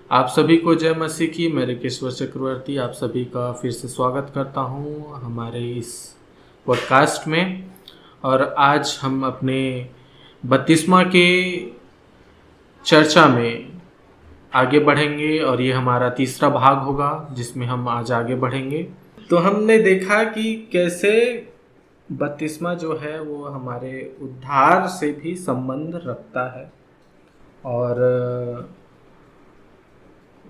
आप सभी को जय मसीह की। मैं रिकेश्वर चक्रवर्ती आप सभी का फिर से स्वागत करता हूं हमारे इस पॉडकास्ट में। और आज हम अपने बपतिस्मा के चर्चा में आगे बढ़ेंगे और ये हमारा तीसरा भाग होगा जिसमें हम आज आगे बढ़ेंगे। तो हमने देखा कि कैसे बपतिस्मा जो है वो हमारे उद्धार से भी संबंध रखता है और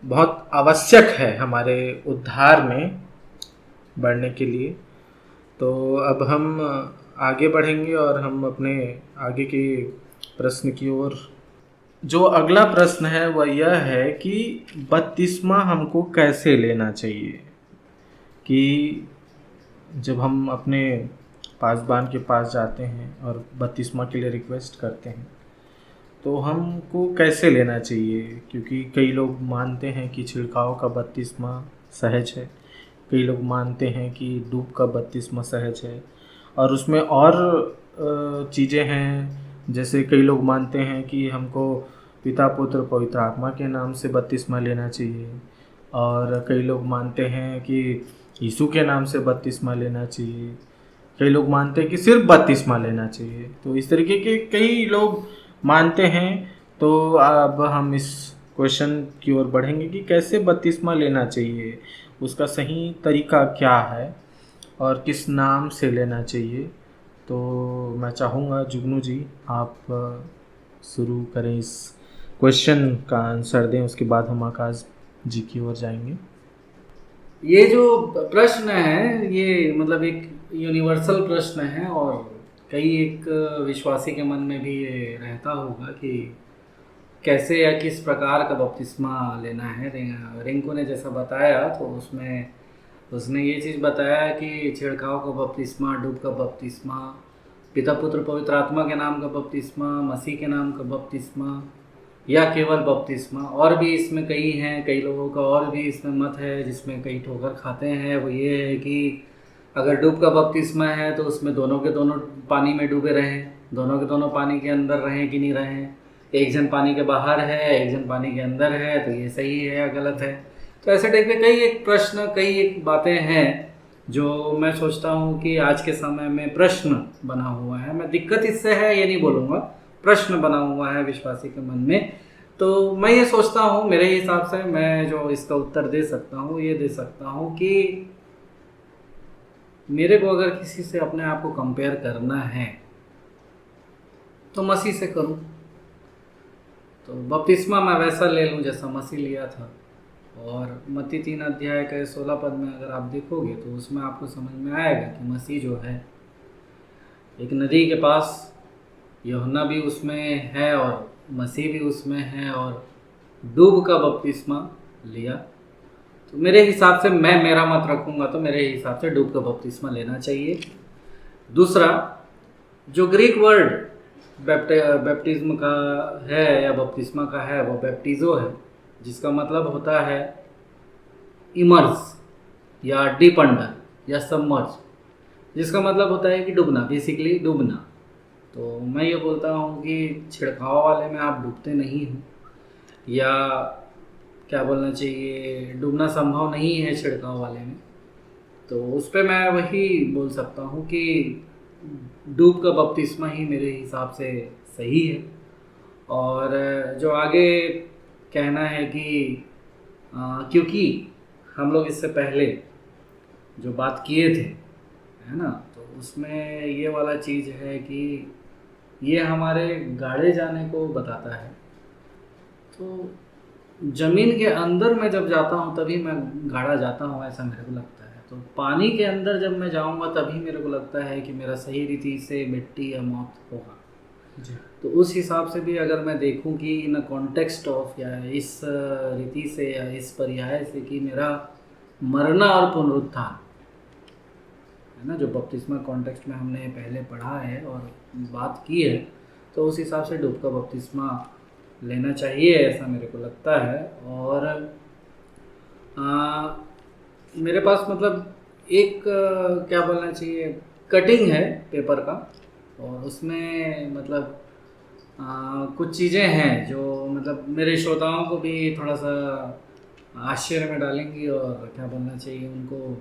बहुत आवश्यक है हमारे उद्धार में बढ़ने के लिए। तो अब हम आगे बढ़ेंगे और हम अपने आगे के प्रश्न की ओर। जो अगला प्रश्न है वह यह है कि बपतिस्मा हमको कैसे लेना चाहिए। कि जब हम अपने पासबान के पास जाते हैं और बपतिस्मा के लिए रिक्वेस्ट करते हैं तो हमको कैसे लेना चाहिए, क्योंकि कई लोग मानते हैं कि छिड़काव का बपतिस्मा सहज है, कई लोग मानते हैं कि डूब का बपतिस्मा सहज है और उसमें और चीज़ें हैं। जैसे कई लोग मानते हैं कि हमको पिता पुत्र पवित्र आत्मा के नाम से बपतिस्मा लेना चाहिए और कई लोग मानते हैं कि यीशु के नाम से बपतिस्मा लेना चाहिए, कई लोग मानते हैं कि सिर्फ बपतिस्मा लेना चाहिए। तो इस तरीके के कई लोग मानते हैं। तो अब हम इस क्वेश्चन की ओर बढ़ेंगे कि कैसे बपतिस्मा लेना चाहिए, उसका सही तरीका क्या है और किस नाम से लेना चाहिए। तो मैं चाहूँगा जुगनू जी आप शुरू करें, इस क्वेश्चन का आंसर दें, उसके बाद हम आकाश जी की ओर जाएंगे। ये जो प्रश्न है ये मतलब एक यूनिवर्सल प्रश्न है और कई एक विश्वासी के मन में भी ये रहता होगा कि कैसे या किस प्रकार का बपतिस्मा लेना है। रिंकू ने जैसा बताया तो उसमें उसने ये चीज़ बताया कि छिड़काव का बपतिस्मा, डूब का बपतिस्मा, पिता पुत्र पवित्र आत्मा के नाम का बपतिस्मा, मसीह के नाम का बपतिस्मा या केवल बपतिस्मा। और भी इसमें कई हैं, कई लोगों का और भी इसमें मत है जिसमें कई ठोकर खाते हैं। वो ये है कि अगर डूब का बपतिस्मा है तो उसमें दोनों के दोनों पानी में डूबे रहें, दोनों के दोनों पानी के अंदर रहें कि नहीं रहें, एक जन पानी के बाहर है एक जन पानी के अंदर है, तो ये सही है या गलत है। तो ऐसे टाइप के कई एक प्रश्न, कई एक बातें हैं जो मैं सोचता हूँ कि आज के समय में प्रश्न बना हुआ है। मैं दिक्कत इससे है ये नहीं बोलूँगा, प्रश्न बना हुआ है विश्वासी के मन में। तो मैं ये सोचता हूँ, मेरे हिसाब से मैं जो इसका उत्तर दे सकता हूँ ये दे सकता हूँ कि मेरे को अगर किसी से अपने आप को कंपेयर करना है तो मसीह से करूँ। तो बपतिस्मा मैं वैसा ले लूँ जैसा मसीह लिया था। और मत्ती 3 अध्याय के 16 पद में अगर आप देखोगे तो उसमें आपको समझ में आएगा कि मसीह जो है एक नदी के पास, यूहन्ना भी उसमें है और मसीह भी उसमें है और डूब का बपतिस्मा लिया। तो मेरे हिसाब से मैं मेरा मत रखूँगा तो मेरे हिसाब से डूब का बपतिस्मा लेना चाहिए। दूसरा, जो ग्रीक वर्ड बैप्टिज्म का है या बपतिस्मा का है वो बैप्टिज़ो है, जिसका मतलब होता है इमर्स या डीप अंडर या सबमर्ज, जिसका मतलब होता है कि डूबना, बेसिकली डूबना। तो मैं ये बोलता हूँ कि छिड़काव वाले में आप डूबते नहीं हो, या क्या बोलना चाहिए, डूबना संभव नहीं है छिड़काव वाले में। तो उस पर मैं वही बोल सकता हूँ कि डूब का बपतिस्मा ही मेरे हिसाब से सही है। और जो आगे कहना है कि क्योंकि हम लोग इससे पहले जो बात किए थे, है ना, तो उसमें ये वाला चीज़ है कि ये हमारे गाड़े जाने को बताता है। तो ज़मीन के अंदर मैं जब जाता हूँ तभी मैं गाड़ा जाता हूँ, ऐसा मेरे को लगता है। तो पानी के अंदर जब मैं जाऊँगा तभी मेरे को लगता है कि मेरा सही रीति से मिट्टी या मौत होगा जी। तो उस हिसाब से भी अगर मैं देखूं कि इन कॉन्टेक्स्ट ऑफ या इस रीति से या इस पर्याय से कि मेरा मरना और पुनरुत्थान है ना, जो बपतिस्मा कॉन्टेक्स्ट में हमने पहले पढ़ा है और बात की है, तो उस हिसाब से डूब का बपतिस्मा लेना चाहिए ऐसा मेरे को लगता है। और मेरे पास मतलब एक क्या बोलना चाहिए, कटिंग है पेपर का और उसमें मतलब कुछ चीज़ें हैं जो मतलब मेरे श्रोताओं को भी थोड़ा सा आश्चर्य में डालेंगी और क्या बोलना चाहिए उनको,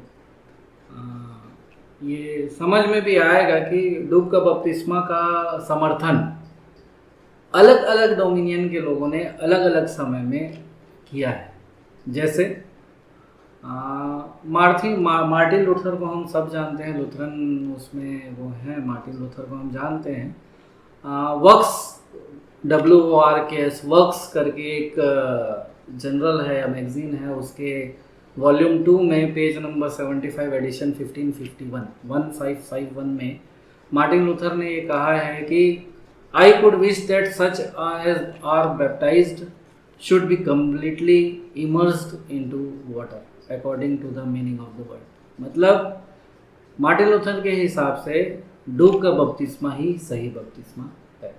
ये समझ में भी आएगा कि डूब का बपतिस्मा का समर्थन अलग अलग डोमिनियन के लोगों ने अलग अलग समय में किया है। जैसे मार्टिन लूथर को हम सब जानते हैं, लूथरन उसमें वो हैं, मार्टिन लूथर को हम जानते हैं। वर्क्स WORKS वर्क्स करके एक जनरल है या मैगजीन है, उसके वॉल्यूम 2 में पेज नंबर 75 एडिशन 1551 में मार्टिन लूथर ने ये कहा है कि I could wish that such as are baptized should be completely immersed into water according to the meaning of the word। मतलब मार्टिन लूथर के हिसाब से डूब का बपतिस्मा ही सही बपतिस्मा है।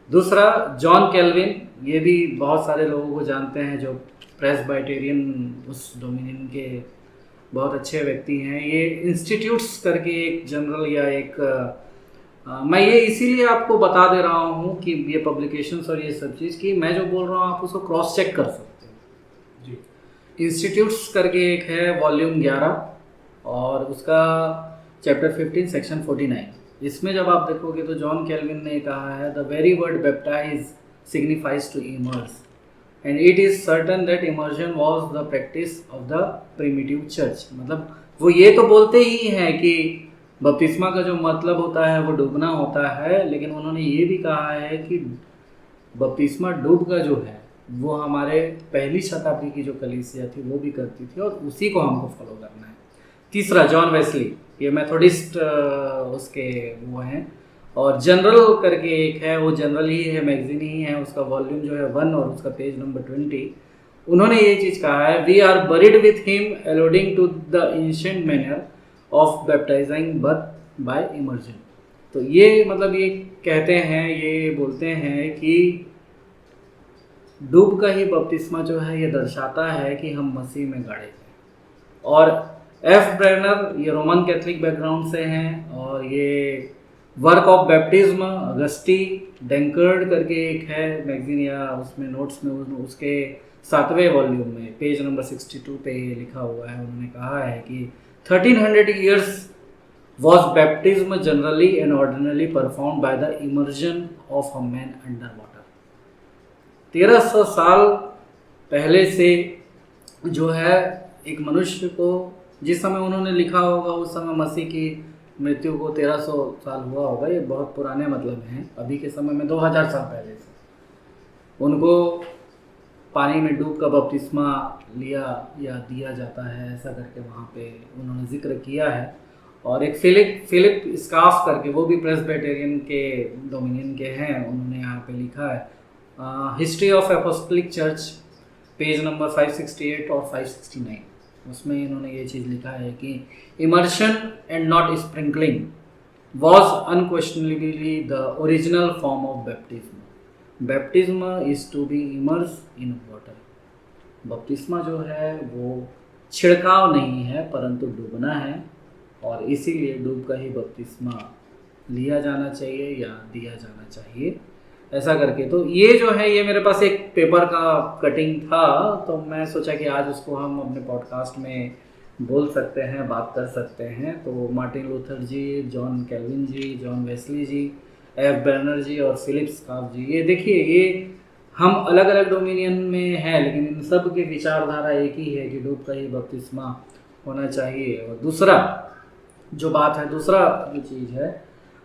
दूसरा जॉन कैल्विन, ये भी बहुत सारे लोगों को जानते हैं जो प्रेस्बाइटेरियन उस डोमिनियन के बहुत अच्छे व्यक्ति हैं। ये इंस्टीट्यूट्स करके एक जनरल या एक मैं ये इसीलिए आपको बता दे रहा हूँ कि ये पब्लिकेशंस और ये सब चीज़ कि मैं जो बोल रहा हूँ आप उसको क्रॉस चेक कर सकते हो जी। इंस्टीट्यूट्स करके एक है वॉल्यूम 11 और उसका चैप्टर 15 सेक्शन 49। इसमें जब आप देखोगे तो जॉन कैल्विन ने कहा है the very word baptize signifies to immerse and it is certain that immersion was the practice of the primitive church. मतलब वो ये तो बोलते ही हैं कि बपतिस्मा का जो मतलब होता है वो डूबना होता है, लेकिन उन्होंने ये भी कहा है कि बपतिस्मा डूब का जो है वो हमारे पहली शताब्दी की जो कलीसिया थी वो भी करती थी और उसी को हमको फॉलो करना है। तीसरा जॉन वेस्ली, ये मेथोडिस्ट उसके वो हैं, और जनरल करके एक है, वो जनरल ही है, मैगजीन ही है, उसका वॉल्यूम जो है 1 और उसका पेज नंबर 20। उन्होंने ये चीज़ कहा है we are buried with him alluding to the ancient manner of baptizing but by immersion. तो ये मतलब ये कहते हैं, ये बोलते हैं कि डूब का ही बपतिस्मा जो है ये दर्शाता है कि हम मसीह में गड़े हैं। और एफ ब्रेनर ये रोमन कैथलिक बैकग्राउंड से हैं और ये वर्क ऑफ बैप्टिज्म अगस्टी डेंकर्ड करके एक है मैगजीन या उसमें नोट्स में उसके 7वें वॉल्यूम में पेज नंबर 62 पे ये लिखा हुआ है। उन्होंने कहा है कि 1300 years was baptism generally and ordinarily performed by the immersion of a man under water। 1300 साल पहले से जो है एक मनुष्य को, जिस समय उन्होंने लिखा होगा उस समय मसीह की मृत्यु को 1300 साल हुआ होगा, ये बहुत पुराने मतलब हैं। अभी के समय में 2000 साल पहले से उनको पानी में डूब का बपतिस्मा लिया या दिया जाता है, ऐसा करके वहाँ पे उन्होंने जिक्र किया है। और एक फिलिप स्काफ करके, वो भी प्रेस्बिटेरियन के डोमिनियन के हैं, उन्होंने यहाँ पे लिखा है history of apostolic church page number 568 और 569। उसमें इन्होंने ये चीज़ लिखा है कि immersion and not sprinkling was unquestionably the original form of baptism. Baptism is to be immerse in water. बपतिस्मा जो है वो छिड़काव नहीं है परंतु डूबना है, और इसीलिए डूब का ही बपतिस्मा लिया जाना चाहिए या दिया जाना चाहिए, ऐसा करके। तो ये जो है ये मेरे पास एक पेपर का कटिंग था, तो मैं सोचा कि आज उसको हम अपने पॉडकास्ट में बोल सकते हैं, बात कर सकते हैं। तो मार्टिन लूथर जी, जॉन कैल्विन जी, जॉन वेस्ली जी, एफ ब्रेनर जी और फिलिप स्काफ जी, ये देखिए ये हम अलग अलग डोमिनियन में हैं, लेकिन इन सब की विचारधारा एक ही है कि डूब का ही बपतिस्मा होना चाहिए। और दूसरा जो बात है, दूसरा जो चीज़ है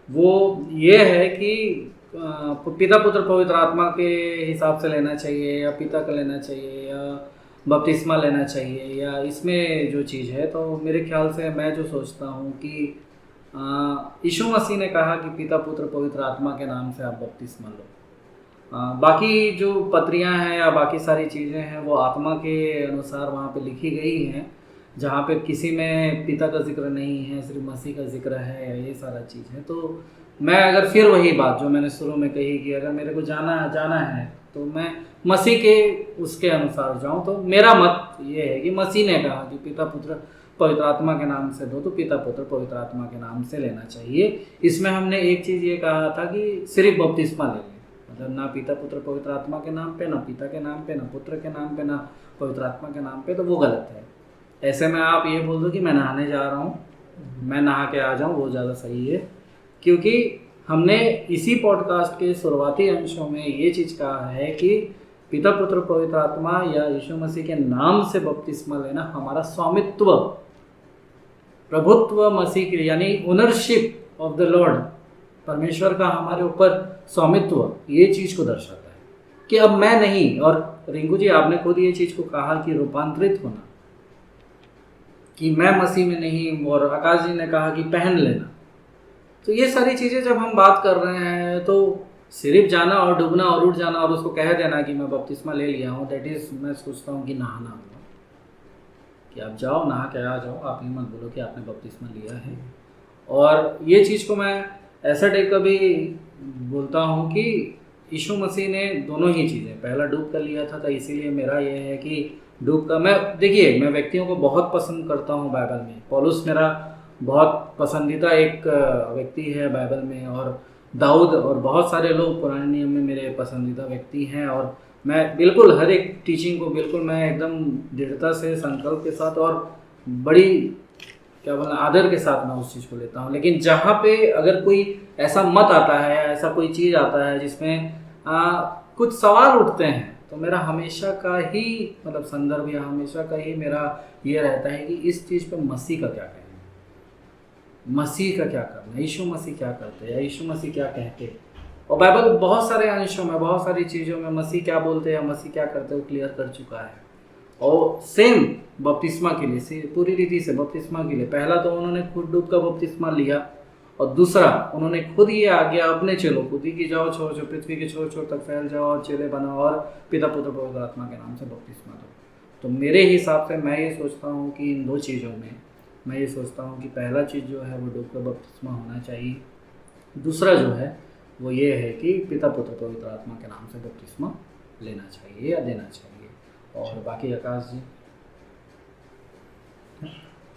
वो ये है कि पिता पुत्र पवित्र आत्मा के हिसाब से लेना चाहिए या पिता का लेना चाहिए या बपतिस्मा लेना चाहिए, या इसमें जो चीज़ है, तो मेरे ख्याल से मैं जो सोचता हूँ कि यीशु मसीह ने कहा कि पिता पुत्र पवित्र आत्मा के नाम से आप बपतिस्मा लो। बाकी जो पत्रियां हैं या बाकी सारी चीज़ें हैं वो आत्मा के अनुसार वहाँ पे लिखी गई हैं, जहाँ पे किसी में पिता का जिक्र नहीं है, सिर्फ मसीह का जिक्र है, या ये सारा चीज़ है। तो मैं अगर फिर वही बात जो मैंने शुरू में कही कि अगर मेरे को जाना है तो मैं मसीह के उसके अनुसार जाऊँ। तो मेरा मत ये है कि मसीह ने कहा कि पिता पुत्र पवित्र आत्मा के नाम से दो, तो पिता पुत्र पवित्र आत्मा के नाम से लेना चाहिए। इसमें हमने एक चीज़ ये कहा था कि सिर्फ बपतिस्मा ले लें, मतलब ना पिता पुत्र पवित्र आत्मा के नाम पे, ना पिता के नाम पे, ना पुत्र के नाम पे, ना पवित्र आत्मा के नाम पे, तो वो गलत है। ऐसे में आप ये बोल दो कि मैं नहाने जा रहा हूँ, मैं नहा के आ जाऊँ, वो ज़्यादा सही है। क्योंकि हमने इसी पॉडकास्ट के शुरुआती अंशों में ये चीज़ कहा है कि पिता पुत्र पवित्र आत्मा या यीशु मसीह के नाम से बपतिस्मा लेना हमारा स्वामित्व, प्रभुत्व मसीह के, यानी ओनरशिप ऑफ द लॉर्ड, परमेश्वर का हमारे ऊपर स्वामित्व, ये चीज़ को दर्शाता है कि अब मैं नहीं। और रिंकू जी आपने खुद ये चीज़ को कहा कि रूपांतरित होना, कि मैं मसीह में नहीं, और आकाश जी ने कहा कि पहन लेना। तो ये सारी चीज़ें जब हम बात कर रहे हैं तो सिर्फ जाना और डूबना और उठ जाना और उसको कह देना कि मैं बपतिस्मा ले लिया हूँ, दैट इज़, मैं सोचता हूँ कि नहाना होगा कि आप जाओ नहा के आ जाओ, आप ये मत बोलो कि आपने बपतिस्मा लिया है। और ये चीज़ को मैं ऐसा टाइप का भी बोलता हूँ कि यीशु मसीह ने दोनों ही चीज़ें, पहला डूब कर लिया था, तो इसीलिए मेरा ये है कि डूब का, मैं देखिए मैं व्यक्तियों को बहुत पसंद करता हूँ बाइबल में। पौलुस मेरा बहुत पसंदीदा एक व्यक्ति है बाइबल में, और दाऊद और बहुत सारे लोग पुराने नियम में मेरे पसंदीदा व्यक्ति हैं। और मैं बिल्कुल हर एक टीचिंग को बिल्कुल मैं एकदम दृढ़ता से, संकल्प के साथ और बड़ी क्या बोलना आदर के साथ मैं उस चीज़ को लेता हूँ। लेकिन जहाँ पे अगर कोई ऐसा मत आता है, ऐसा कोई चीज़ आता है जिसमें कुछ सवाल उठते हैं, तो मेरा हमेशा का ही मतलब संदर्भ या हमेशा का ही मेरा ये रहता है कि इस चीज़ पे मसीह का क्या कहना है, मसीह का क्या करना, यीशु मसीह क्या करते हैं या यीशु मसीह क्या कहते हैं। और बाइबल बहुत सारे अंशों में, बहुत सारी चीज़ों में मसीह क्या बोलते हैं, मसीह क्या करते हैं, वो क्लियर कर चुका है। और सेम बपतिस्मा के लिए, पूरी रीति से बपतिस्मा के लिए, पहला तो उन्होंने खुद डूब का बपतिस्मा लिया, और दूसरा उन्होंने खुद ये आज्ञा अपने चेलों को दी कि जाओ छोर छोर पृथ्वी के छोर छोर तक फैल जाओ और चेले बनाओ और पिता पुत्र पवित्र आत्मा के नाम से बपतिस्मा दो। तो मेरे हिसाब से मैं ये सोचता हूँ कि इन दो चीज़ों में मैं ये सोचता हूँ कि पहला चीज़ जो है वो डूब का बपतिस्मा होना चाहिए, दूसरा जो है वो ये है कि पिता पुत्र पवित्र आत्मा के नाम से बपतिस्मा लेना चाहिए या देना चाहिए। और बाकी आकाश जी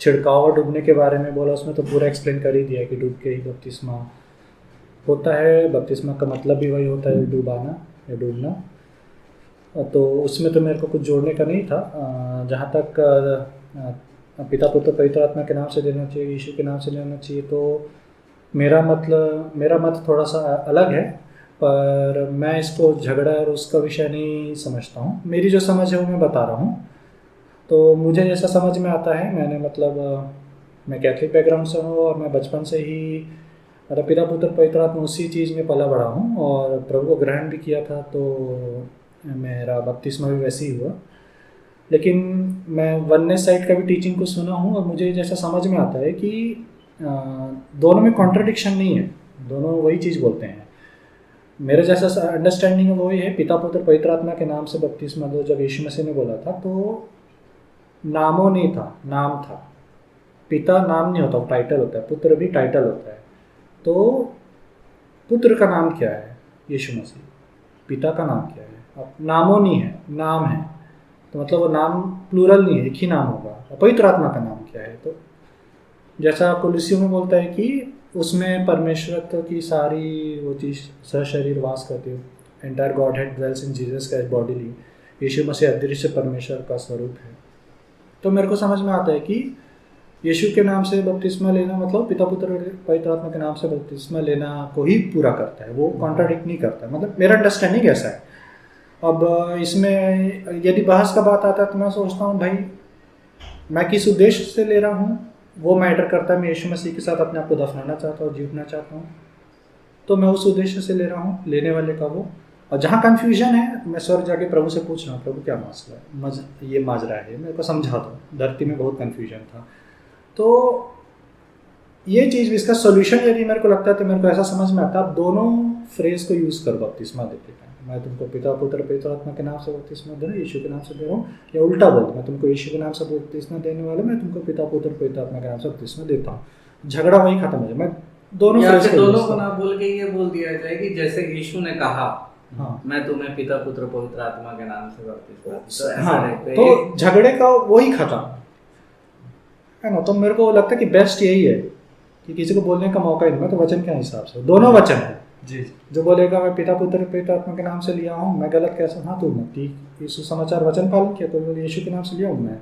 छिड़काव और डूबने के बारे में बोला, उसमें तो पूरा एक्सप्लेन कर ही दिया कि डूब के ही बपतिस्मा होता है। बपतिस्मा का मतलब भी वही होता है, डूबाना या डूबना। तो उसमें तो मेरे को कुछ जोड़ने का नहीं था। जहाँ तक पिता पुत्र पवित्र आत्मा के नाम से देना चाहिए, यीशु के नाम से लेना चाहिए, तो मेरा मत थोड़ा सा अलग है, पर मैं इसको झगड़ा और उसका विषय नहीं समझता हूँ। मेरी जो समझ है वो मैं बता रहा हूँ। तो मुझे जैसा समझ में आता है, मैंने मैं कैथलिक बैकग्राउंड से हूँ और मैं बचपन से ही मतलब पिता पुत्र पवित्र आत्मा उसी चीज़ में पला बढ़ा हूँ और प्रभु को ग्रहण भी किया था, तो मेरा बपतिस्मा भी वैसे ही हुआ। लेकिन मैं वननेस साइड का भी टीचिंग को सुना हूँ और मुझे जैसा समझ में आता है कि दोनों में कॉन्ट्रडिक्शन नहीं है, दोनों वही चीज़ बोलते हैं। मेरे जैसा अंडरस्टैंडिंग है वो ये है, पिता पुत्र पवित्र आत्मा के नाम से बपतिस्मा दो जब यीशु मसीह ने बोला था तो नामों नहीं था, नाम था। पिता नाम नहीं होता, टाइटल होता है, पुत्र भी टाइटल होता है। तो पुत्र का नाम क्या है? यीशु मसीह। पिता का नाम क्या है? अब नामों नहीं है, नाम है, तो मतलब वो नाम प्लूरल नहीं है, एक ही नाम होगा। पवित्र आत्मा का नाम क्या है? तो जैसा कुलुस्सियों में बोलता है कि उसमें परमेश्वरत्व की सारी वो चीज़ सशरीर वास करती है, entire godhead dwells in Jesus Christ bodily. यीशु मसीह अदृश्य परमेश्वर का स्वरूप है। तो मेरे को समझ में आता है कि यीशु के नाम से बपतिस्मा लेना मतलब पिता पुत्र पवित्र आत्मा के नाम से बपतिस्मा लेना को ही पूरा करता है, वो कॉन्ट्राडिक्ट नहीं करता। मतलब मेरा अंडरस्टैंडिंग ऐसा है। अब इसमें यदि बहस का बात आता है तो मैं सोचता हूँ भाई मैं किस उद्देश्य से ले रहा हूँ वो मैटर करता है। मैं यीशु मसीह के साथ अपने आप को दफनाना चाहता हूँ, जीतना चाहता हूँ, तो मैं उस उद्देश्य से ले रहा हूँ, लेने वाले का वो। और जहाँ कन्फ्यूजन है मैं स्वर्ग जाके प्रभु से पूछ रहा हूँ, प्रभु क्या मसला है, ये माजरा है, मेरे को समझा दो। धरती में बहुत कन्फ्यूजन था। तो ये चीज़ इसका सोल्यूशन यदि मेरे को लगता है तो मेरे को ऐसा समझ में आता है, आप दोनों फ्रेज को यूज़ करो बपतिस्मा देते टाइम। मैं तुमको पिता पुत्र पवित्र आत्मा के नाम से बपतिस्मा दे रहा हूँ, यीशु के नाम से दे रहा हूँ, या उल्टा बोल, मैं तुमको यीशु के नाम से बपतिस्मा देने वाला, मैं तुमको पिता पुत्र पवित्र आत्मा के नाम से बपतिस्मा देता हूँ। झगड़ा वही खत्म हो जाए। मैं दोनों को ना बोल के ये बोल दिया जाए कि जैसे यीशु ने कहा, हाँ, मैं तुम्हें पिता पुत्र पवित्र आत्मा के नाम से बपतिस्मा, हाँ, तो झगड़े का वही खत्म है ना। तो मेरे को लगता है कि बेस्ट यही है कि किसी को बोलने का मौका ही नहीं। मैं तो वचन के हिसाब से, दोनों वचन है, जी जो बोलेगा मैं पिता पुत्र पवित्र आत्मा के नाम से लिया हूँ, मैं गलत कैसे? हाँ, तो मत्ती यीशु समाचार वचन पालन किया तो बोले यीशु के नाम से लिया हूँ मैं,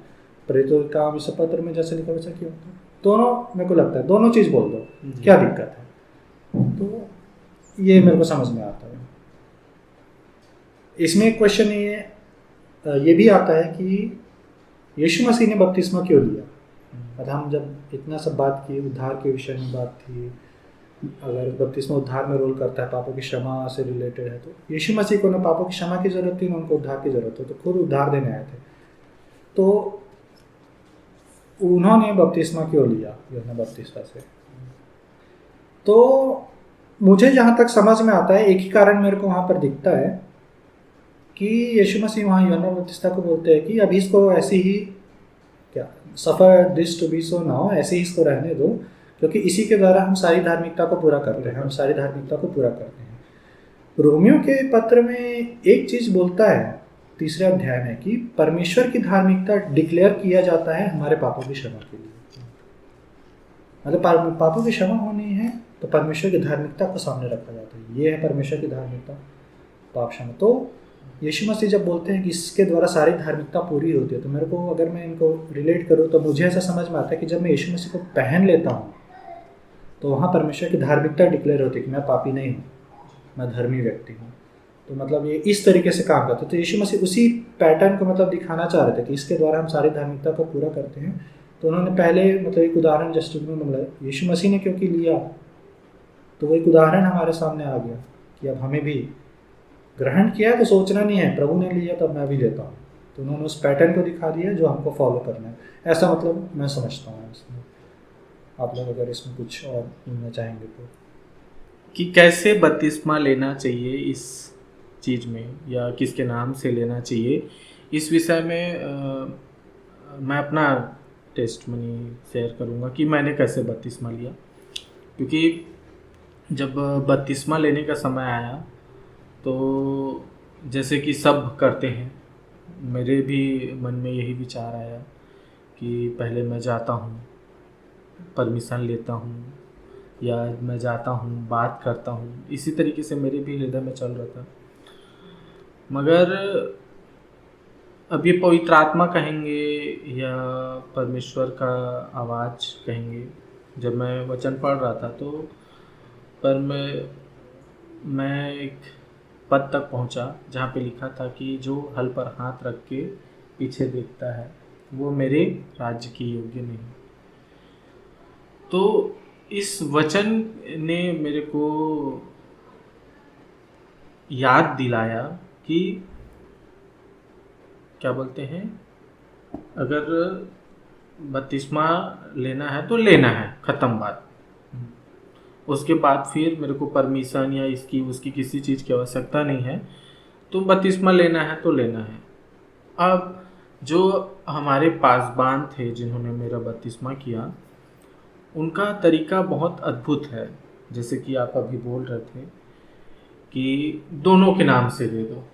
प्रेरितों के काम इस पत्र में जैसे लिखा वैसा किया। दोनों मेरे को लगता है दोनों चीज़ बोल दो, क्या दिक्कत है? तो ये मेरे को समझ में आता है। इसमें एक क्वेश्चन ये भी आता है कि यीशु मसीह ने बपतिस्मा क्यों लिया? मतलब हम जब इतना सब बात की, उद्धार के विषय में बात थी, अगर बपतिस्मा उद्धार में रोल करता है, पापों की क्षमा से रिलेटेड है, तो यीशु मसीह को ना पापों की क्षमा की जरूरत थी ना उनको उद्धार की जरूरत थी, तो खुद उद्धार देने आए थे। तो उन्होंने बपतिस्मा क्यों लिया यूहन्ना बपतिस्मा से? तो मुझे जहाँ तक समझ में आता है एक ही कारण मेरे को वहाँ पर दिखता है कि यीशु मसीह वहाँ यूहन्ना बपतिस्मा को बोलते हैं कि अभी इसको ऐसे ही क्या suffer this to be so now, ऐसे ही इसको रहने दो, क्योंकि इसी के द्वारा हम सारी धार्मिकता को पूरा करते हैं, हम सारी धार्मिकता को पूरा करते हैं। रोमियो के पत्र में एक चीज़ बोलता है 3 अध्याय में कि परमेश्वर की धार्मिकता डिक्लेयर किया जाता है हमारे पापों की क्षमा के लिए। मतलब पापों की क्षमा होनी है तो परमेश्वर की धार्मिकता को सामने रखा जाता है, ये है परमेश्वर की धार्मिकता, पाप क्षमा। तो यीशु मसीह जब बोलते हैं कि इसके द्वारा सारी धार्मिकता पूरी होती है, तो मेरे को अगर मैं इनको रिलेट करूँ तो मुझे ऐसा समझ में आता है कि जब मैं यीशु मसीह को पहन लेता हूँ तो वहाँ परमेश्वर की धार्मिकता डिक्लेयर होती है कि मैं पापी नहीं हूँ, मैं धर्मी व्यक्ति हूँ। तो मतलब ये इस तरीके से काम करते। तो यीशु मसीह उसी पैटर्न को मतलब दिखाना चाह रहे थे कि इसके द्वारा हम सारी धार्मिकता को पूरा करते हैं। तो उन्होंने पहले मतलब एक उदाहरण जस्ट में मतलब यीशु मसीह ने क्योंकि लिया, तो वो एक उदाहरण हमारे सामने आ गया कि अब हमें भी ग्रहण किया तो सोचना नहीं है प्रभु ने लिया तब मैं भी लेता हूँ। तो उन्होंने उस पैटर्न को दिखा दिया जो हमको फॉलो करना है, ऐसा मतलब मैं समझता हूँ इसमें। आप लोग अगर इसमें कुछ और बोलना चाहेंगे तो, कि कैसे बपतिस्मा लेना चाहिए इस चीज़ में, या किसके नाम से लेना चाहिए, इस विषय में मैं अपना टेस्टमनी शेयर करूँगा कि मैंने कैसे बपतिस्मा लिया। क्योंकि जब बपतिस्मा लेने का समय आया तो जैसे कि सब करते हैं, मेरे भी मन में यही विचार आया कि पहले मैं जाता हूँ, परमिशन लेता हूँ, या मैं जाता हूँ बात करता हूँ, इसी तरीके से मेरे भी हृदय में चल रहा था। मगर अब ये पवित्र आत्मा कहेंगे या परमेश्वर का आवाज़ कहेंगे, जब मैं वचन पढ़ रहा था तो पर मैं एक पद तक पहुंचा जहाँ पे लिखा था कि जो हल पर हाथ रख के पीछे देखता है वो मेरे राज्य की योग्य नहीं। तो इस वचन ने मेरे को याद दिलाया कि क्या बोलते हैं, अगर बपतिस्मा लेना है तो लेना है, ख़त्म बात। उसके बाद फिर मेरे को परमिशन या इसकी उसकी किसी चीज़ की आवश्यकता नहीं है, तो बपतिस्मा लेना है तो लेना है। अब जो हमारे पासबान थे जिन्होंने मेरा बपतिस्मा किया, उनका तरीका बहुत अद्भुत है। जैसे कि आप अभी बोल रहे थे कि दोनों के नाम से दे दो,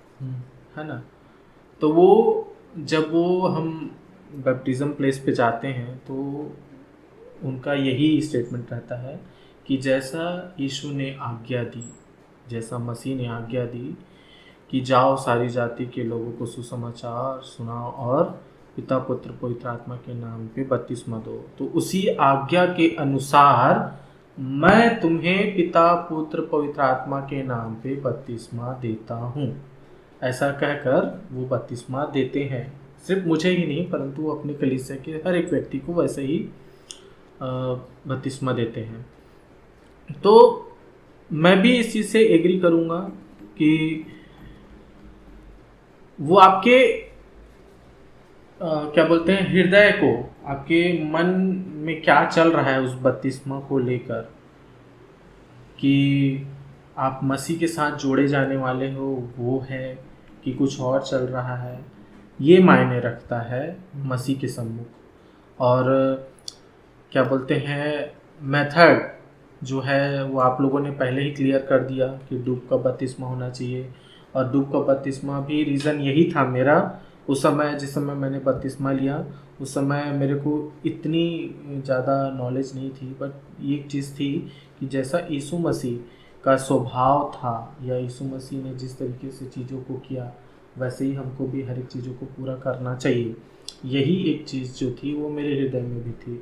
है ना। तो वो जब वो हम बैप्टिज़्म प्लेस पे जाते हैं तो उनका यही स्टेटमेंट रहता है कि जैसा यीशु ने आज्ञा दी, जैसा मसीह ने आज्ञा दी कि जाओ सारी जाति के लोगों को सुसमाचार सुनाओ और पिता पुत्र पवित्र आत्मा के नाम पे बपतिस्मा दो, तो उसी आज्ञा के अनुसार मैं तुम्हें पिता पुत्र पवित्र आत्मा के नाम पे बपतिस्मा देता हूँ, ऐसा कहकर वो बपतिस्मा देते हैं। सिर्फ मुझे ही नहीं परंतु अपने कलीसिया के हर एक व्यक्ति को वैसे ही बपतिस्मा देते हैं। तो मैं भी इस चीज़ से एग्री करूँगा कि वो आपके क्या बोलते हैं हृदय को, आपके मन में क्या चल रहा है उस बपतिस्मा को लेकर, कि आप मसीह के साथ जोड़े जाने वाले हो वो है कि कुछ और चल रहा है, ये मायने रखता है मसीह के सम्मुख। और क्या बोलते हैं मेथड जो है वो आप लोगों ने पहले ही क्लियर कर दिया कि डूब का बपतिस्मा होना चाहिए। और डूब का बपतिस्मा भी रीज़न यही था मेरा, उस समय जिस समय मैंने बपतिस्मा लिया उस समय मेरे को इतनी ज़्यादा नॉलेज नहीं थी, बट ये एक चीज़ थी कि जैसा यीशु मसीह का स्वभाव था या यीशु मसीह ने जिस तरीके से चीज़ों को किया वैसे ही हमको भी हर एक चीज़ों को पूरा करना चाहिए। यही एक चीज़ जो थी वो मेरे हृदय में भी थी।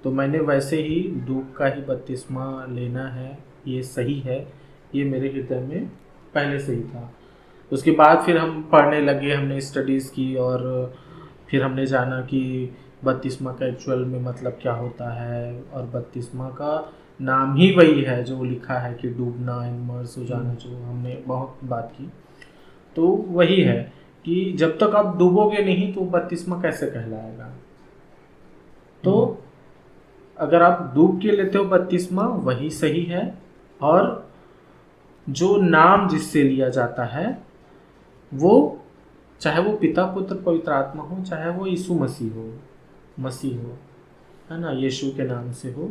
तो मैंने वैसे ही डूब का ही बपतिस्मा लेना है, ये सही है, ये मेरे हृदय में पहले से ही था। उसके बाद फिर हम पढ़ने लगे, हमने स्टडीज़ की और फिर हमने जाना कि बपतिस्मा का एक्चुअल में मतलब क्या होता है, और बपतिस्मा का नाम ही वही है जो लिखा है कि डूबना, इमर्स हो जाना, जो हमने बहुत बात की। तो वही है कि जब तक आप डूबोगे नहीं तो बपतिस्मा कैसे कहलाएगा। तो अगर आप डूब के लेते हो बपतिस्मा वही सही है, और जो नाम जिससे लिया जाता है वो चाहे वो पिता पुत्र पवित्र आत्मा हो, चाहे वो यीशु मसीह हो, है ना, यीशु के नाम से हो,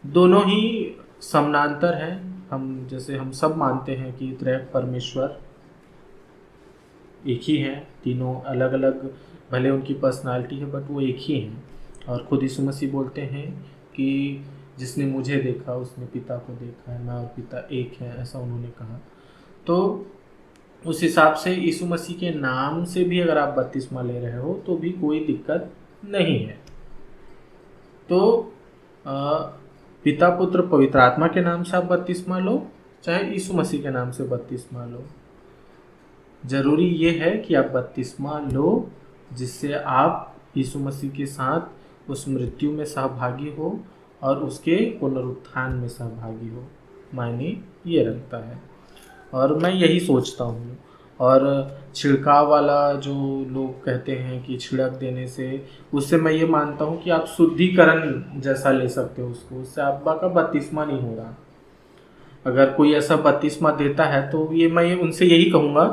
दोनों ही समानांतर हैं। हम सब मानते हैं कि त्रैक परमेश्वर एक ही हैं, तीनों अलग अलग भले उनकी पर्सनालिटी है बट वो एक ही हैं। और खुद यीशु मसीह बोलते हैं कि जिसने मुझे देखा उसने पिता को देखा है, मैं और पिता एक है, ऐसा उन्होंने कहा। तो उस हिसाब से यीशु मसीह के नाम से भी अगर आप बपतिस्मा ले रहे हो तो भी कोई दिक्कत नहीं है। तो पिता पुत्र पवित्र आत्मा के नाम से आप बपतिस्मा लो, चाहे यीशु मसीह के नाम से बपतिस्मा लो, जरूरी ये है कि आप बपतिस्मा लो जिससे आप यीशु मसीह के साथ उस मृत्यु में सहभागी हो और उसके पुनरुत्थान में सहभागी हो। मायने ये रखता है, और मैं यही सोचता हूँ। और छिड़काव वाला जो लोग कहते हैं कि छिड़क देने से, उससे मैं ये मानता हूँ कि आप शुद्धिकरण जैसा ले सकते हो उसको, उससे आपका का बपतिस्मा नहीं हो रहा। अगर कोई ऐसा बपतिस्मा देता है तो मैं उनसे यही कहूँगा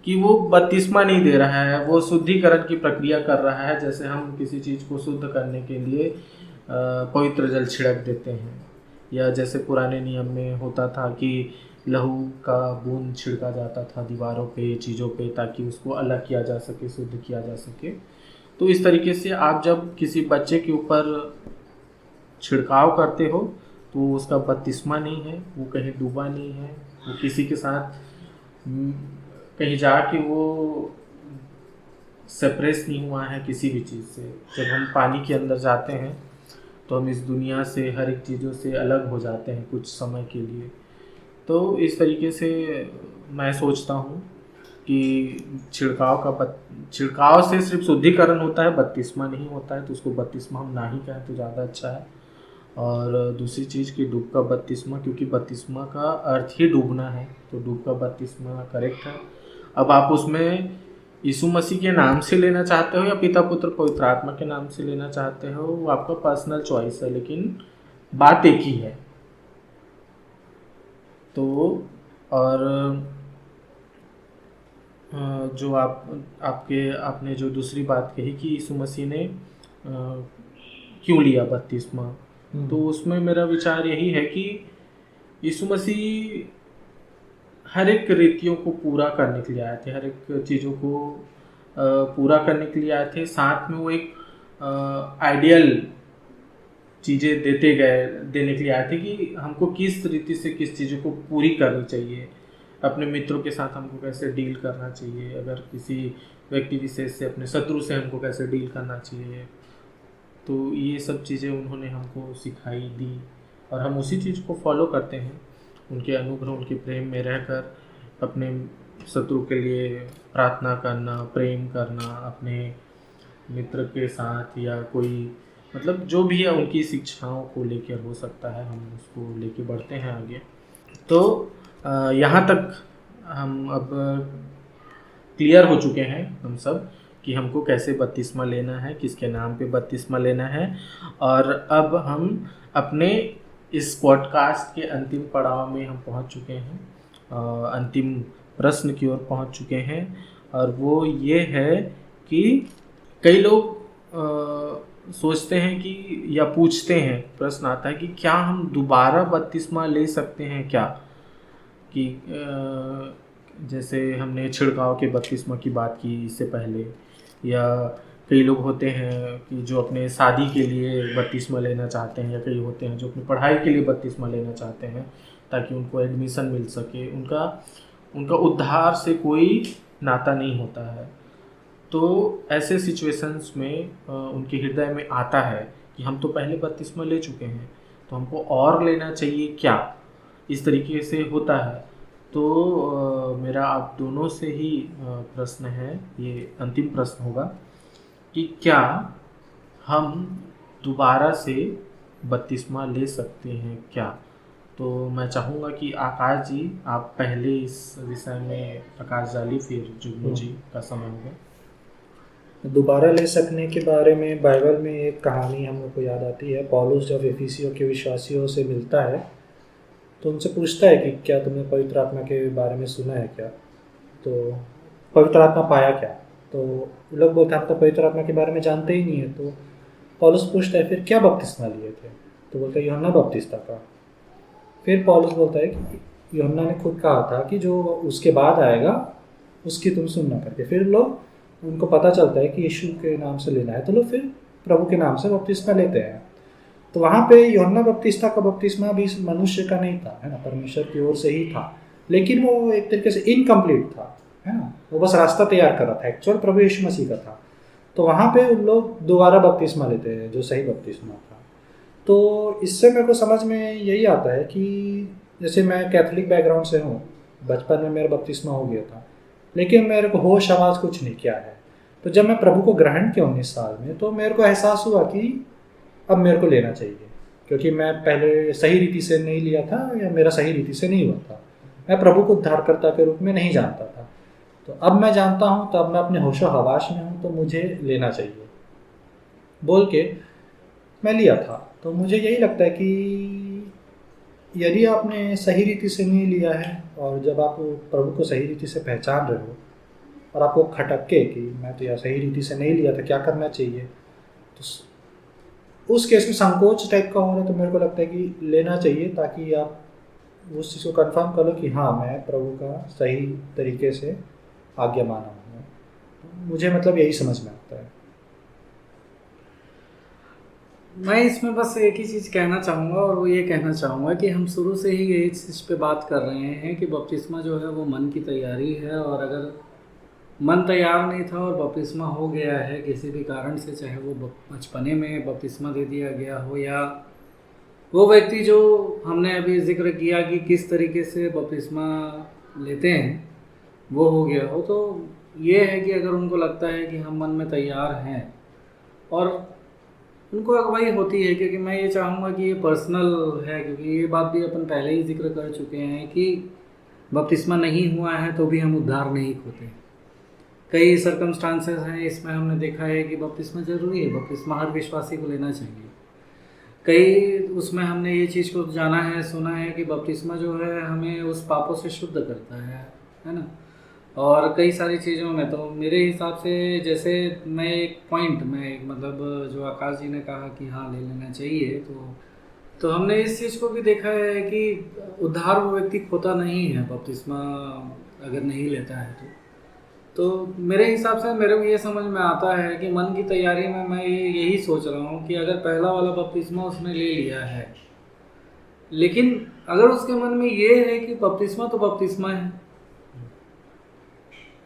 कि वो बपतिस्मा नहीं दे रहा है, वो शुद्धिकरण की प्रक्रिया कर रहा है। जैसे हम किसी चीज़ को शुद्ध करने के लिए पवित्र जल छिड़क देते हैं, या जैसे पुराने नियम में होता था कि लहू का बूंद छिड़का जाता था दीवारों पे, चीज़ों पे, ताकि उसको अलग किया जा सके, शुद्ध किया जा सके। तो इस तरीके से आप जब किसी बच्चे के ऊपर छिड़काव करते हो तो उसका बपतिस्मा नहीं है, वो कहीं डूबा नहीं है, वो किसी के साथ कहीं जाके वो सेपरेट नहीं हुआ है किसी भी चीज़ से। जब हम पानी के अंदर जाते हैं तो हम इस दुनिया से, हर एक चीज़ों से अलग हो जाते हैं कुछ समय के लिए। तो इस तरीके से मैं सोचता हूँ कि छिड़काव से सिर्फ शुद्धिकरण होता है, बपतिस्मा नहीं होता है। तो उसको बपतिस्मा हम ना ही कहें तो ज़्यादा अच्छा है। और दूसरी चीज़ कि डूब का बपतिस्मा, क्योंकि बपतिस्मा का अर्थ ही डूबना है, तो डूब का बपतिस्मा करेक्ट है। अब आप उसमें यीशु मसीह के नाम से लेना चाहते हो या पिता पुत्र पवित्र आत्मा के नाम से लेना चाहते हो, वो आपका पर्सनल चॉइस है, लेकिन बात एक ही है। तो और जो आपने जो दूसरी बात कही कि यीशु मसीह ने क्यों लिया बपतिस्मा, तो उसमें मेरा विचार यही है कि यीशु मसीह हर एक रीतियों को पूरा करने के लिए आए थे, हर एक चीज़ों को पूरा करने के लिए आए थे। साथ में वो एक आइडियल चीज़ें देने के लिए आए थे कि हमको किस रीति से किस चीज़ों को पूरी करनी चाहिए, अपने मित्रों के साथ हमको कैसे डील करना चाहिए, अगर किसी व्यक्ति विशेष से, अपने शत्रु से हमको कैसे डील करना चाहिए। तो ये सब चीज़ें उन्होंने हमको सिखाई दी और हम उसी चीज़ को फॉलो करते हैं। उनके अनुग्रह, उनके प्रेम में रहकर अपने शत्रु के लिए प्रार्थना करना, प्रेम करना, अपने मित्र के साथ या कोई मतलब जो भी है उनकी शिक्षाओं को लेकर हो सकता है, हम उसको लेके बढ़ते हैं आगे। तो यहाँ तक हम अब क्लियर हो चुके हैं हम सब कि हमको कैसे बपतिस्मा लेना है, किसके नाम पे बपतिस्मा लेना है। और अब हम अपने इस पॉडकास्ट के अंतिम पड़ाव में हम पहुंच चुके हैं, अंतिम प्रश्न की ओर पहुंच चुके हैं। और वो ये है कि कई लोग सोचते हैं कि या पूछते हैं, प्रश्न आता है कि क्या हम दोबारा बपतिस्मा ले सकते हैं क्या, कि जैसे हमने छिड़काव के बपतिस्मा की बात की इससे पहले, या कई लोग होते हैं कि जो अपने शादी के लिए बपतिस्मा लेना चाहते हैं, या कई होते हैं जो अपनी पढ़ाई के लिए बपतिस्मा लेना चाहते हैं। ताकि उनको एडमिशन मिल सके। उनका उद्धार से कोई नाता नहीं होता है। तो ऐसे सिचुएशंस में उनके हृदय में आता है कि हम तो पहले बपतिस्मा ले चुके हैं, तो हमको और लेना चाहिए क्या, इस तरीके से होता है। तो मेरा आप दोनों से ही प्रश्न है, ये अंतिम प्रश्न होगा कि क्या हम दोबारा से बपतिस्मा ले सकते हैं क्या। तो मैं चाहूँगा कि आकाश जी आप पहले इस विषय में प्रकाश डाली, फिर जुगनू जी का समय होगा। दोबारा ले सकने के बारे में बाइबल में एक कहानी हम लोग को याद आती है। पौलुस जब एफिसियों के विश्वासियों से मिलता है तो उनसे पूछता है कि क्या तुमने पवित्र आत्मा के बारे में सुना है क्या, तो पवित्र आत्मा पाया क्या। तो लोग बोलते हैं हम तो पवित्र आत्मा के बारे में जानते ही नहीं है। तो पौलुस पूछता है फिर क्या बपतिस्मा लिए थे, तो बोलते हैं यूहन्ना बपतिस्ता का। फिर पौलुस बोलता है कि यूहन्ना ने खुद कहा था कि जो उसके बाद आएगा उसकी तुम सुनना करके। फिर लोग उनको पता चलता है कि यीशु के नाम से लेना है, तो लोग फिर प्रभु के नाम से बपतिस्मा लेते हैं। तो वहाँ पे यूहन्ना बपतिस्ता का बपतिस्मा भी मनुष्य का नहीं था, है ना, परमेश्वर की ओर से ही था, लेकिन वो एक तरीके से इनकम्प्लीट था, है ना, वो बस रास्ता तैयार कर रहा था, एक्चुअल प्रभु यीशु मसीह का था। तो वहाँ पे उन लोग दोबारा बपतिस्मा लेते हैं जो सही बपतिस्मा था। तो इससे मेरे को समझ में यही आता है कि जैसे मैं कैथोलिक बैकग्राउंड से हूँ, बचपन में मेरा बपतिस्मा हो गया था, लेकिन मेरे को होश आवाज़ कुछ नहीं किया है। तो जब मैं प्रभु को ग्रहण किया 19 साल में, तो मेरे को एहसास हुआ कि अब मेरे को लेना चाहिए, क्योंकि मैं पहले सही रीति से नहीं लिया था या मेरा सही रीति से नहीं हुआ था। मैं प्रभु को उद्धारकर्ता के रूप में नहीं जानता था। तो अब मैं जानता हूँ, तो अब मैं अपने होशो हवास में हूँ, तो मुझे लेना चाहिए बोल के मैं लिया था। तो मुझे यही लगता है कि यदि आपने सही रीति से नहीं लिया है और जब आप प्रभु को सही रीति से पहचान रहे हो और आपको खटके कि मैं तो यार सही रीति से नहीं लिया था, क्या करना चाहिए, तो उस केस में संकोच टाइप का हो रहा है। तो मेरे को लगता है कि लेना चाहिए, ताकि आप उस चीज़ को कंफर्म कर लो कि हाँ मैं प्रभु का सही तरीके से आज्ञा माना हूँ। तो मुझे मतलब यही समझ में आता है। मैं इसमें बस एक ही चीज़ कहना चाहूँगा, और वो ये कहना चाहूँगा कि हम शुरू से ही यही चीज़ पे बात कर रहे हैं कि बपतिस्मा जो है वो मन की तैयारी है। और अगर मन तैयार नहीं था और बपतिस्मा हो गया है किसी भी कारण से, चाहे वो बचपने में बपतिस्मा दे दिया गया हो या वो व्यक्ति जो हमने अभी जिक्र किया कि किस तरीके से बपतिस्मा लेते हैं वो हो गया हो, तो ये है कि अगर उनको लगता है कि हम मन में तैयार हैं और उनको अगुवाई होती है, क्योंकि मैं ये चाहूँगा कि ये पर्सनल है, क्योंकि ये बात भी अपन पहले ही जिक्र कर चुके हैं कि बपतिस्मा नहीं हुआ है तो भी हम उद्धार नहीं खोते। कई सर्कमस्टांसेस हैं इसमें हमने देखा है कि बपतिस्मा ज़रूरी है, बपतिस्मा हर विश्वासी को लेना चाहिए। कई उसमें हमने ये चीज़ को जाना है, सुना है कि बपतिस्मा जो है हमें उस पापों से शुद्ध करता है ना। और कई सारी चीज़ों में तो मेरे हिसाब से, जैसे मैं एक पॉइंट में मतलब जो आकाश जी ने कहा कि हाँ ले लेना चाहिए, तो हमने इस चीज़ को भी देखा है कि उद्धार वो व्यक्ति खोता नहीं है बपतिस्मा अगर नहीं लेता है तो मेरे हिसाब से मेरे को ये समझ में आता है कि मन की तैयारी में मैं यही सोच रहा हूँ कि अगर पहला वाला बपतिस्मा उसने ले लिया है, लेकिन अगर उसके मन में ये है कि बपतिस्मा तो बपतिस्मा है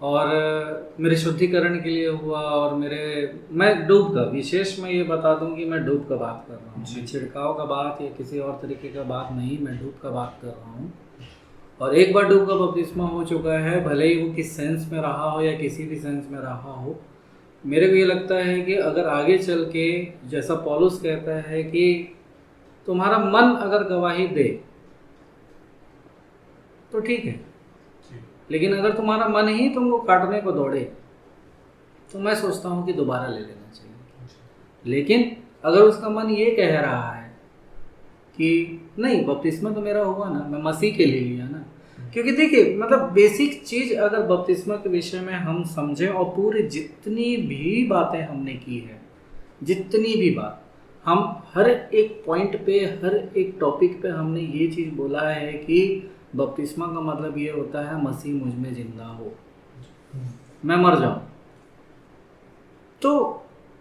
और मेरे शुद्धिकरण के लिए हुआ, और मैं डूब का, विशेष मैं ये बता दूं कि मैं डूब का बात कर रहा हूँ, मैं छिड़काव का बात या किसी और तरीके का बात नहीं, मैं डूब का बात कर रहा हूँ। और एक बार डूब का बपतिस्मा हो चुका है, भले ही वो किस सेंस में रहा हो या किसी भी सेंस में रहा हो, मेरे को ये लगता है कि अगर आगे चल के जैसा पौलुस कहता है कि तुम्हारा मन अगर गवाही दे तो ठीक है, लेकिन अगर तुम्हारा मन ही तुमको काटने को दौड़े तो मैं सोचता हूँ कि दोबारा ले लेना चाहिए। लेकिन अगर उसका मन ये कह रहा है कि नहीं बपतिस्मा तो मेरा हुआ ना, मैं मसीह के लिए लिया ना, क्योंकि देखिए मतलब बेसिक चीज़ अगर बपतिस्मा के विषय में हम समझें और पूरी जितनी भी बातें हमने की है, जितनी भी बात हम हर एक पॉइंट पे, हर एक टॉपिक पे हमने ये चीज़ बोला है कि बपतिस्मा का मतलब ये होता है मसीह मुझ में जिंदा हो, मैं मर जाऊं। तो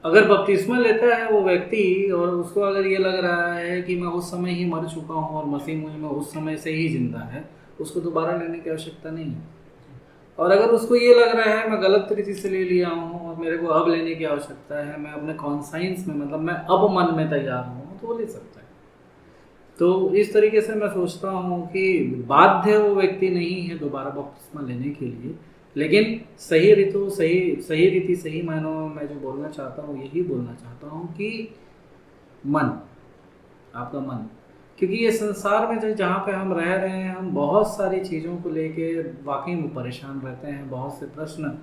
अगर बपतिस्मा लेता है वो व्यक्ति और उसको अगर ये लग रहा है कि मैं उस समय ही मर चुका हूँ और मसीह मुझ में उस समय से ही जिंदा है, उसको दोबारा लेने की आवश्यकता नहीं है। और अगर उसको ये लग रहा है मैं गलत तरीके से ले लिया हूँ और मेरे को अब लेने की आवश्यकता है, मैं अपने कॉन्साइंस में मतलब मैं अब मन में तैयार हूँ, तो वो ले सकता है। तो इस तरीके से मैं सोचता हूँ कि बाध्य वो व्यक्ति नहीं है दोबारा बपतिस्मा लेने के लिए, लेकिन सही रीति सही मायनों में मैं जो बोलना चाहता हूँ यही बोलना चाहता हूँ कि मन, आपका मन, क्योंकि ये संसार में जो जहाँ पे हम रह रहे हैं, हम बहुत सारी चीज़ों को लेके वाकई में परेशान रहते हैं। बहुत से प्रश्न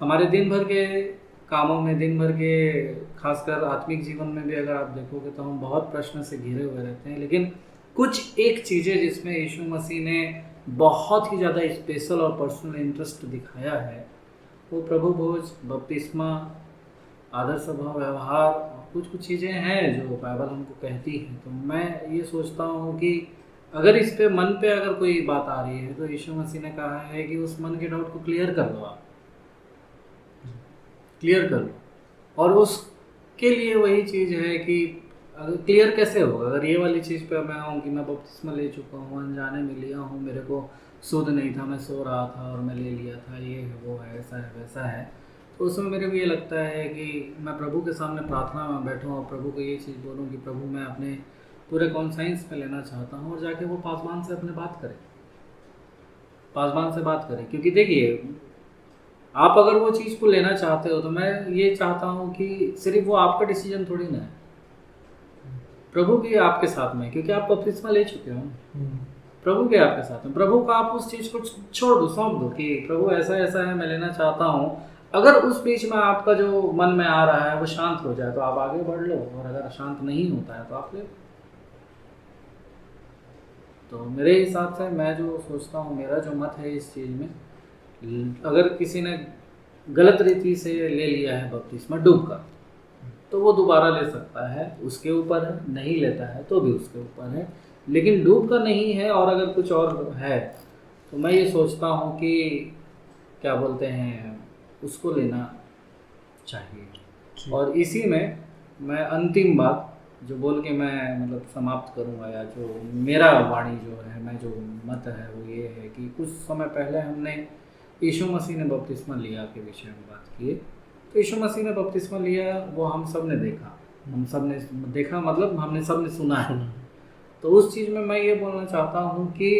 हमारे दिन भर के कामों में, दिन भर के खासकर आत्मिक जीवन में भी अगर आप देखोगे तो हम बहुत प्रश्न से घिरे हुए रहते हैं। लेकिन कुछ एक चीज़ें जिसमें यीशु मसीह ने बहुत ही ज़्यादा स्पेशल और पर्सनल इंटरेस्ट दिखाया है, वो प्रभु भोज, बपतिस्मा, आदर स्वभाव व्यवहार, कुछ चीज़ें हैं जो बाइबल हमको कहती है। तो मैं ये सोचता हूँ कि अगर इस पे मन पे अगर कोई बात आ रही है तो यीशु मसीह ने कहा है कि उस मन के डाउट को क्लियर कर लो, आप क्लियर कर लो। और उसके लिए वही चीज़ है कि अगर क्लियर कैसे होगा, अगर ये वाली चीज़ पे मैं आऊँ कि मैं बपतिस्मा ले चुका हूँ, अनजाने में लिया हूँ, मेरे को सुध नहीं था, मैं सो रहा था और मैं ले लिया था, ये है वो है, ऐसा है वैसा है, तो उसमें मेरे को ये लगता है कि मैं प्रभु के सामने प्रार्थना में बैठूँ और प्रभु को ये चीज़ बोलूँ कि प्रभु मैं अपने पूरे कॉन्साइंस में लेना चाहता हूँ, और जाके वो पासवान से अपने बात करें, पासवान से बात करें। क्योंकि देखिए, आप अगर वो चीज़ को लेना चाहते हो तो मैं ये चाहता हूँ कि सिर्फ वो आपका डिसीजन थोड़ी ना है, प्रभु भी आपके साथ में, क्योंकि आप बपतिस्मा ले चुके हो, प्रभु भी आपके साथ में। प्रभु को आप उस चीज़ को छोड़ दो, सौंप दो कि प्रभु ऐसा ऐसा है, मैं लेना चाहता हूँ। अगर उस बीच में आपका जो मन में आ रहा है वो शांत हो जाए तो आप आगे बढ़ लो, और अगर शांत नहीं होता है तो आप ले लो। तो मेरे हिसाब से मैं जो सोचता हूँ, मेरा जो मत है इस चीज़ में, अगर किसी ने गलत रीति से ले लिया है बपतिस्मा डूब कर, तो वो दोबारा ले सकता है, उसके ऊपर है। नहीं लेता है तो भी उसके ऊपर है। लेकिन डूब का नहीं है और अगर कुछ और है तो मैं ये सोचता हूँ कि क्या बोलते हैं, उसको लेना चाहिए। और इसी में मैं अंतिम बात जो बोल के मैं मतलब समाप्त करूँगा, या जो मेरा वाणी जो है, मैं जो मत है वो ये है कि कुछ समय पहले हमने यीशु मसीह ने बपतिस्मा लिया के विषय में बात की। तो यीशु मसीह ने बपतिस्मा लिया वो हम सब ने देखा, हम सब ने देखा मतलब हमने सब ने सुना है। तो उस चीज़ में मैं ये बोलना चाहता हूँ कि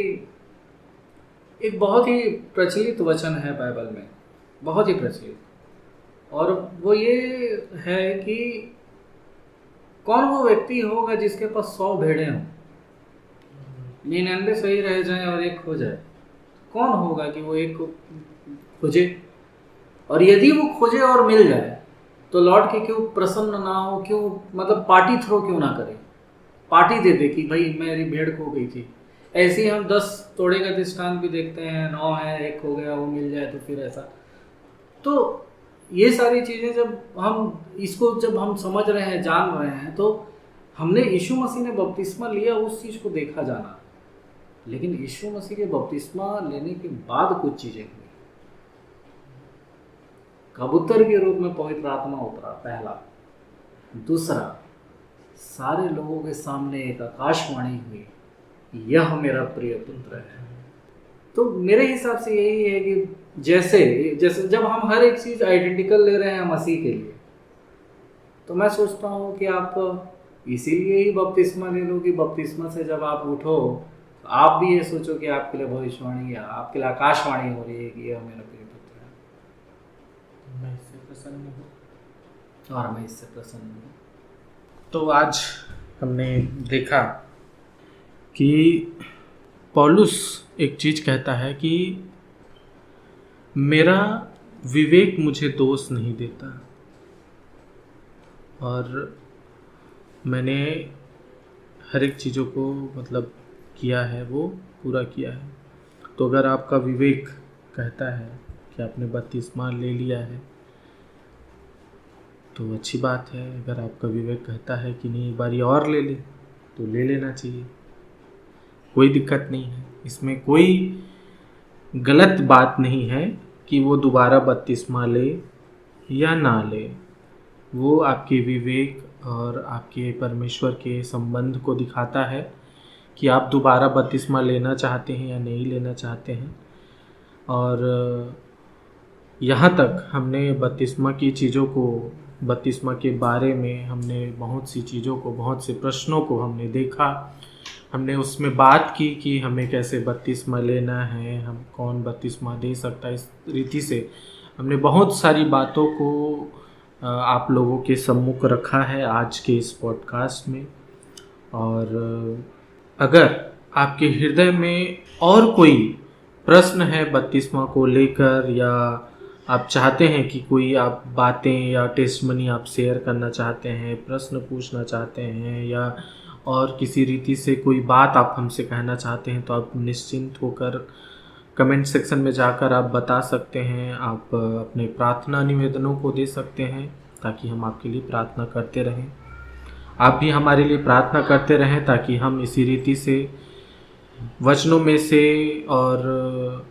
एक बहुत ही प्रचलित वचन है बाइबल में, बहुत ही प्रचलित, और वो ये है कि कौन वो व्यक्ति होगा जिसके पास 100 भेड़ें हों, 99 सही रह जाएं और एक खो जाए। कौन होगा कि वो एक को खोजे, और यदि वो खोजे और मिल जाए तो लौट के क्यों प्रसन्न ना हो, क्यों मतलब पार्टी थ्रो क्यों ना करे, पार्टी दे दे कि भाई मेरी भेड़ खो गई थी। ऐसे ही हम 10 तोड़े का दृष्टांत भी देखते हैं, 9 है, एक हो गया, वो मिल जाए तो फिर ऐसा। तो ये सारी चीज़ें जब हम समझ रहे हैं, जान रहे हैं, तो हमने यीशु मसीह ने बपतिस्मा लिया उस चीज़ को देखा जाना। लेकिन यीशु मसीह के बपतिस्मा लेने के बाद कुछ चीज़ें हुई। कबूतर के रूप में पवित्र आत्मा उतरा, पहला। दूसरा, सारे लोगों के सामने एक आकाशवाणी हुई, यह मेरा प्रिय पुत्र है। तो मेरे हिसाब से यही है कि जैसे जब हम हर एक चीज़ आइडेंटिकल ले रहे हैं मसीह के लिए, तो मैं सोचता हूँ कि आप इसीलिए ही बपतिस्मा ले लो कि बपतिस्मा से जब आप उठो तो आप भी ये सोचो कि आपके लिए भविष्यवाणी या आपके लिए आकाशवाणी हो रही है कि यह मेरा प्रिय पुत्र है, मैं इससे प्रसन्न हूँ और मैं इससे प्रसन्न हूँ। तो आज हमने देखा कि पौलुस एक चीज़ कहता है कि मेरा विवेक मुझे दोष नहीं देता, और मैंने हर एक चीज़ों को मतलब किया है, वो पूरा किया है। तो अगर आपका विवेक कहता है कि आपने बपतिस्मा ले लिया है तो अच्छी बात है। अगर आपका विवेक कहता है कि नहीं एक बारी और ले ले, तो ले लेना चाहिए, कोई दिक्कत नहीं है। इसमें कोई गलत बात नहीं है कि वो दोबारा बपतिस्मा ले या ना ले। वो आपके विवेक और आपके परमेश्वर के संबंध को दिखाता है कि आप दोबारा बपतिस्मा लेना चाहते हैं या नहीं लेना चाहते हैं। और यहाँ तक हमने बपतिस्मा की चीज़ों को, बपतिस्मा के बारे में हमने बहुत सी चीज़ों को, बहुत से प्रश्नों को हमने देखा। हमने उसमें बात की कि हमें कैसे बपतिस्मा लेना है, हम कौन बपतिस्मा दे सकता है। इस रीति से हमने बहुत सारी बातों को आप लोगों के सम्मुख रखा है आज के इस पॉडकास्ट में। और अगर आपके हृदय में और कोई प्रश्न है बपतिस्मा को लेकर, या आप चाहते हैं कि कोई आप बातें या टेस्टमनी आप शेयर करना चाहते हैं, प्रश्न पूछना चाहते हैं, या और किसी रीति से कोई बात आप हमसे कहना चाहते हैं, तो आप निश्चिंत होकर कमेंट सेक्शन में जाकर आप बता सकते हैं। आप अपने प्रार्थना निवेदनों को दे सकते हैं ताकि हम आपके लिए प्रार्थना करते रहें। आप भी हमारे लिए प्रार्थना करते रहें ताकि हम इसी रीति से वचनों में से और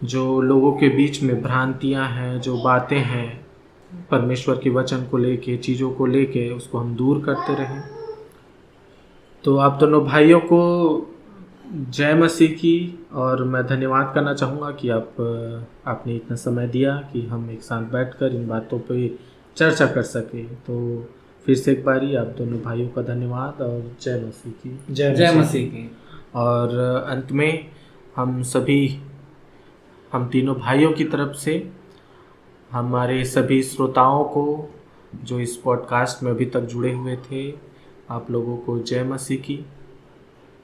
जो लोगों के बीच में भ्रांतियां हैं, जो बातें हैं परमेश्वर के वचन को लेके, चीज़ों को लेके, उसको हम दूर करते रहें। तो आप दोनों भाइयों को जय मसीह की। और मैं धन्यवाद करना चाहूँगा कि आपने इतना समय दिया कि हम एक साथ बैठकर इन बातों पे चर्चा कर सके। तो फिर से एक बारी आप दोनों भाइयों का धन्यवाद और जय मसीह की। जय मसीह की। और अंत में हम तीनों भाइयों की तरफ से हमारे सभी श्रोताओं को जो इस पॉडकास्ट में अभी तक जुड़े हुए थे, आप लोगों को जय मसीह की।